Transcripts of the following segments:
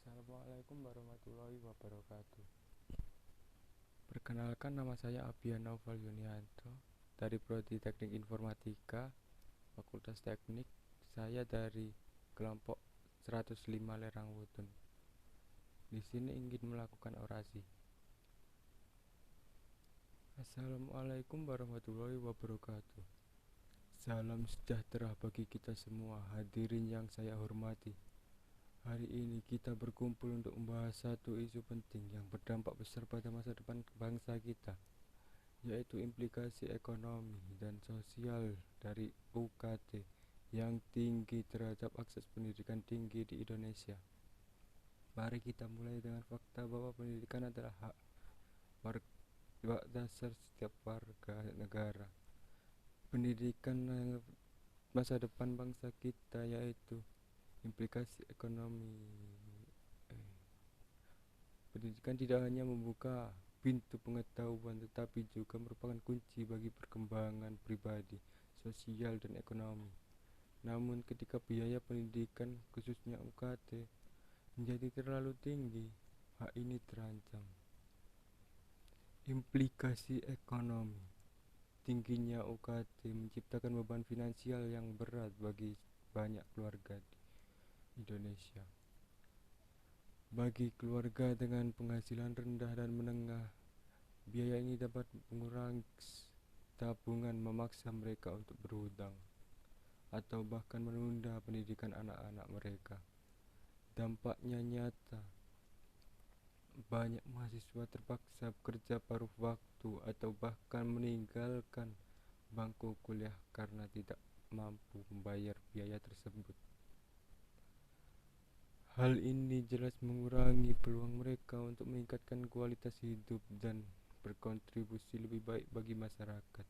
Assalamualaikum warahmatullahi wabarakatuh. Perkenalkan, nama saya Abian Naufal Yunianto dari Prodi Teknik Informatika, Fakultas Teknik. Saya dari kelompok 105 Lerang Wutun. Di sini ingin melakukan orasi. Assalamualaikum warahmatullahi wabarakatuh. Salam sejahtera bagi kita semua, hadirin yang saya hormati. Hari ini kita berkumpul untuk membahas satu isu penting yang berdampak besar pada masa depan bangsa kita, yaitu implikasi ekonomi dan sosial dari UKT yang tinggi terhadap akses pendidikan tinggi di Indonesia. Mari kita mulai dengan fakta bahwa pendidikan adalah hak dasar setiap warga negara. Pendidikan masa depan bangsa kita, yaitu implikasi ekonomi. Pendidikan tidak hanya membuka pintu pengetahuan, tetapi juga merupakan kunci bagi perkembangan pribadi, sosial, dan ekonomi. Namun ketika biaya pendidikan, khususnya UKT, menjadi terlalu tinggi, hak ini terancam. Implikasi ekonomi. Tingginya UKT menciptakan beban finansial yang berat bagi banyak keluarga di Indonesia. Bagi keluarga dengan penghasilan rendah dan menengah, biaya ini dapat mengurangi tabungan, memaksa mereka untuk berhutang, atau bahkan menunda pendidikan anak-anak mereka. Dampaknya nyata, banyak mahasiswa terpaksa bekerja paruh waktu atau bahkan meninggalkan bangku kuliah karena tidak mampu membayar biaya tersebut. Hal ini jelas mengurangi peluang mereka untuk meningkatkan kualitas hidup dan berkontribusi lebih baik bagi masyarakat.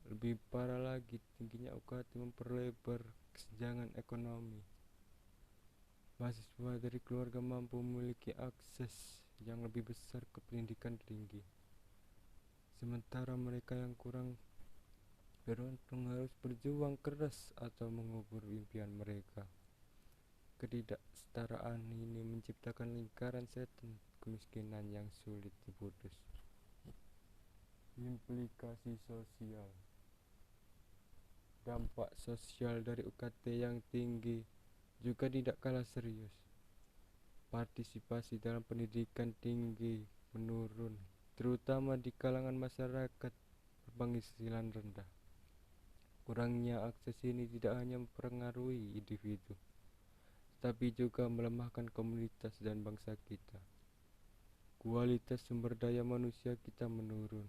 Lebih parah lagi, tingginya UKT memperlebar kesenjangan ekonomi. Mahasiswa dari keluarga mampu memiliki akses yang lebih besar ke pendidikan tinggi, sementara mereka yang kurang beruntung harus berjuang keras atau mengubur impian mereka. Ketidaksetaraan ini menciptakan lingkaran setan kemiskinan yang sulit diputus. Implikasi sosial. Dampak sosial dari UKT yang tinggi juga tidak kalah serius. Partisipasi dalam pendidikan tinggi menurun, terutama di kalangan masyarakat berpenghasilan rendah. Kurangnya akses ini tidak hanya mempengaruhi individu, tapi juga melemahkan komunitas dan bangsa kita. Kualitas sumber daya manusia kita menurun,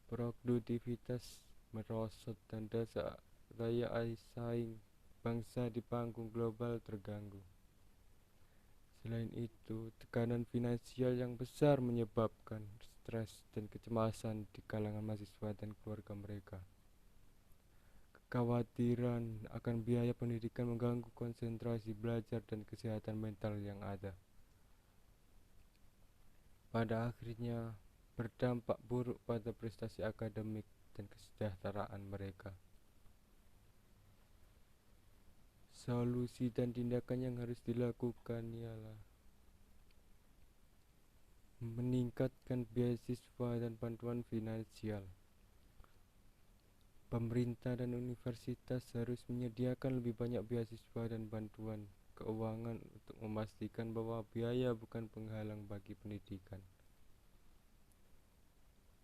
produktivitas merosot, dan daya saing bangsa di panggung global terganggu. Selain itu, tekanan finansial yang besar menyebabkan stres dan kecemasan di kalangan mahasiswa dan keluarga mereka. Kekhawatiran akan biaya pendidikan mengganggu konsentrasi belajar dan kesehatan mental yang ada. Pada akhirnya, berdampak buruk pada prestasi akademik dan kesejahteraan mereka. Solusi dan tindakan yang harus dilakukan ialah meningkatkan beasiswa dan bantuan finansial. Pemerintah dan universitas harus menyediakan lebih banyak beasiswa dan bantuan keuangan untuk memastikan bahwa biaya bukan penghalang bagi pendidikan.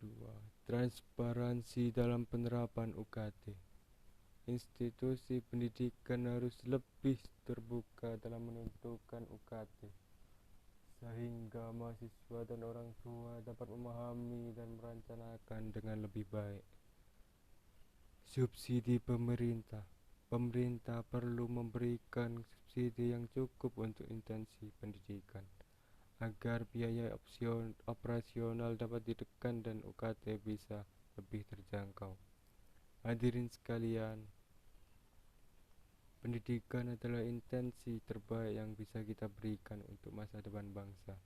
2. Transparansi dalam penerapan UKT. Institusi pendidikan harus lebih terbuka dalam menentukan UKT, sehingga mahasiswa dan orang tua dapat memahami dan merencanakan dengan lebih baik. Subsidi pemerintah. Pemerintah perlu memberikan subsidi yang cukup untuk intensi pendidikan, agar biaya operasional dapat ditekan dan UKT bisa lebih terjangkau. Hadirin sekalian, pendidikan adalah intensi terbaik yang bisa kita berikan untuk masa depan bangsa.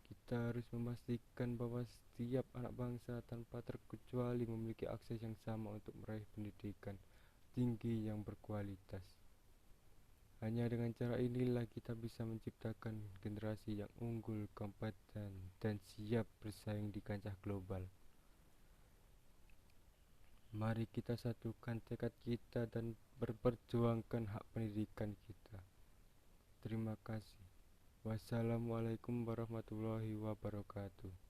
Kita harus memastikan bahwa setiap anak bangsa tanpa terkecuali memiliki akses yang sama untuk meraih pendidikan tinggi yang berkualitas. Hanya dengan cara inilah kita bisa menciptakan generasi yang unggul, kompeten, dan siap bersaing di kancah global. Mari kita satukan tekad kita dan berperjuangkan hak pendidikan kita. Terima kasih. Wassalamualaikum warahmatullahi wabarakatuh.